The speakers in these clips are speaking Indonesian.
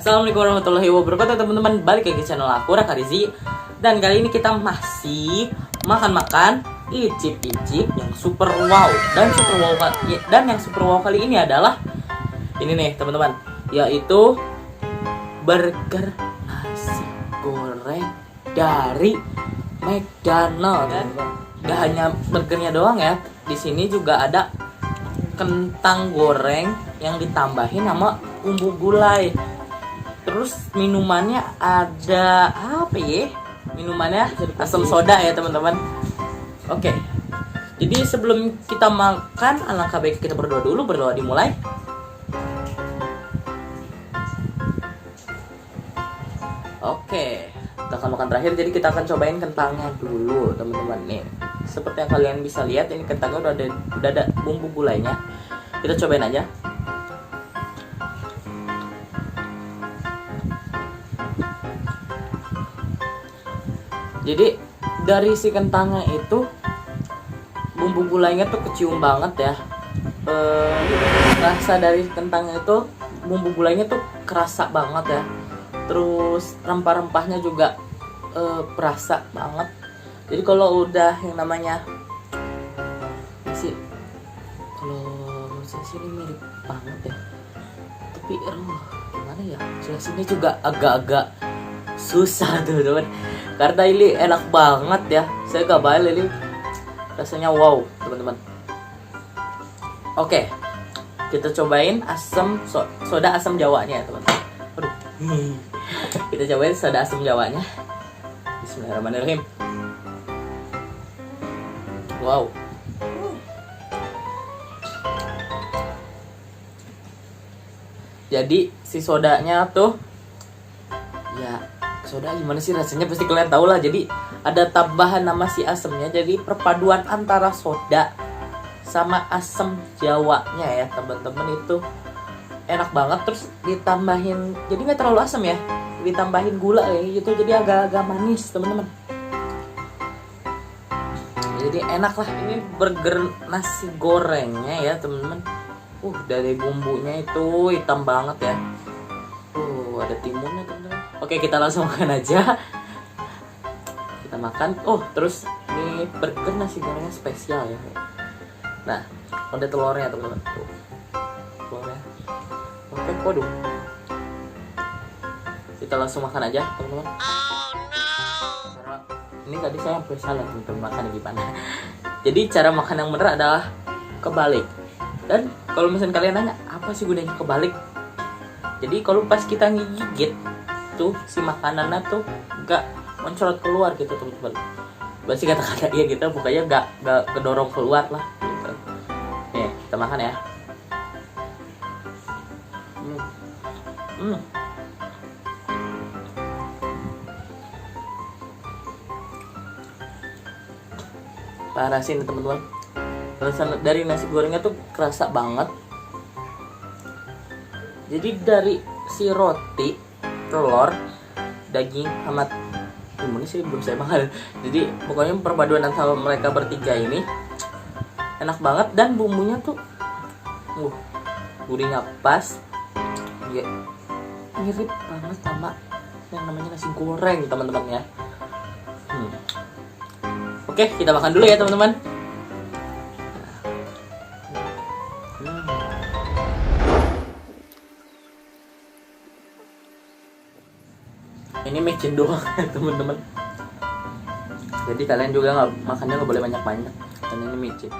Assalamualaikum warahmatullahi wabarakatuh teman-teman. Balik lagi ke channel aku Rakarizi. Dan kali ini kita masih makan-makan, icip-icip yang super wow. Dan yang super wow kali ini adalah ini nih teman-teman, yaitu burger nasi goreng dari McDonald. Dan gak hanya burgernya doang ya, di sini juga ada kentang goreng yang ditambahin sama bumbu gulai. Terus minumannya ada apa ya? Minumannya asam soda ya teman-teman. Oke. Jadi sebelum kita makan, alangkah baik kita berdoa dulu. Berdoa dimulai. Oke. Kita akan makan terakhir. Jadi kita akan cobain kentangnya dulu teman-teman nih. Seperti yang kalian bisa lihat, ini kentangnya udah ada bumbu gulainya. Kita cobain aja. Jadi dari si kentangnya itu bumbu gulainya tuh kecium banget ya. Rasa dari kentangnya itu bumbu gulainya tuh kerasa banget ya. Terus rempah-rempahnya juga perasa banget. Jadi kalau udah yang namanya sih, kalau menurut saya sih ini mirip banget ya. Tapi gimana ya? Jelasinnya juga agak-agak susah tuh teman. Karena ini enak banget ya. Saya gak bayar ini rasanya wow teman-teman. Oke, kita cobain soda asam jawanya ya teman-teman. Aduh. Kita cobain soda asam jawanya. Bismillahirrahmanirrahim. Wow. Jadi si sodanya tuh ya, soda gimana sih rasanya, pasti kalian tahu lah. Jadi ada tambahan nama si asemnya. Jadi perpaduan antara soda sama asam jawanya ya teman-teman, itu enak banget. Terus ditambahin, jadi nggak terlalu asam ya, ditambahin gula ya gitu, jadi agak-agak manis teman-teman. Jadi enak lah. Ini burger nasi gorengnya ya teman-teman. Dari bumbunya itu hitam banget ya. Ada timunnya teman-teman. Oke, kita langsung makan aja. Kita makan. Terus ini burger nasi gorengnya spesial ya. Nah, ada telurnya teman-teman. Tuh, telurnya. Oke, waduh. Kita langsung makan aja teman-teman. Cara ini tadi saya sampai salah teman-teman makan gimana. Jadi cara makan yang benar adalah kebalik. Dan kalau misalnya kalian nanya apa sih gunanya kebalik? Jadi kalau pas kita ngigigit tuh si makanannya tuh gak mencolot keluar gitu teman-teman. Berarti kata-kata iya gitu, pokoknya gak kedorong keluar lah gitu. Nih kita makan ya. Parah sih nih teman-teman. Rasa dari nasi gorengnya tuh kerasa banget. Jadi dari si roti, telur, daging, sama timunnya sih belum saya makan. Jadi pokoknya perpaduan antara mereka bertiga ini enak banget. Dan bumbunya tuh gurihnya pas ya, mirip banget sama yang namanya nasi goreng teman-teman ya. Oke, kita makan dulu ya teman-teman. Ini micin doang teman-teman. Jadi kalian juga makannya nggak boleh banyak-banyak, karena ini micin.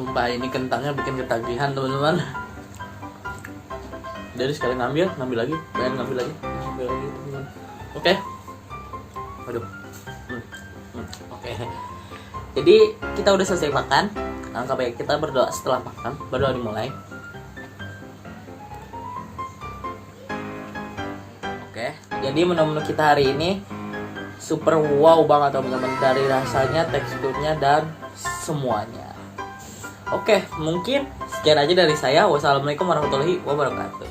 Sumpah ini kentangnya bikin ketagihan teman-teman. Jadi sekali ngambil lagi, pengen ngambil lagi teman-teman. Oke. Waduh. Oke. Jadi kita udah selesai makan. Angka baik kita berdoa setelah makan, berdoa dimulai. Oke. Jadi menu-menu kita hari ini super wow banget teman-teman, dari rasanya, teksturnya dan semuanya. Oke, mungkin sekian aja dari saya. Wassalamualaikum warahmatullahi wabarakatuh.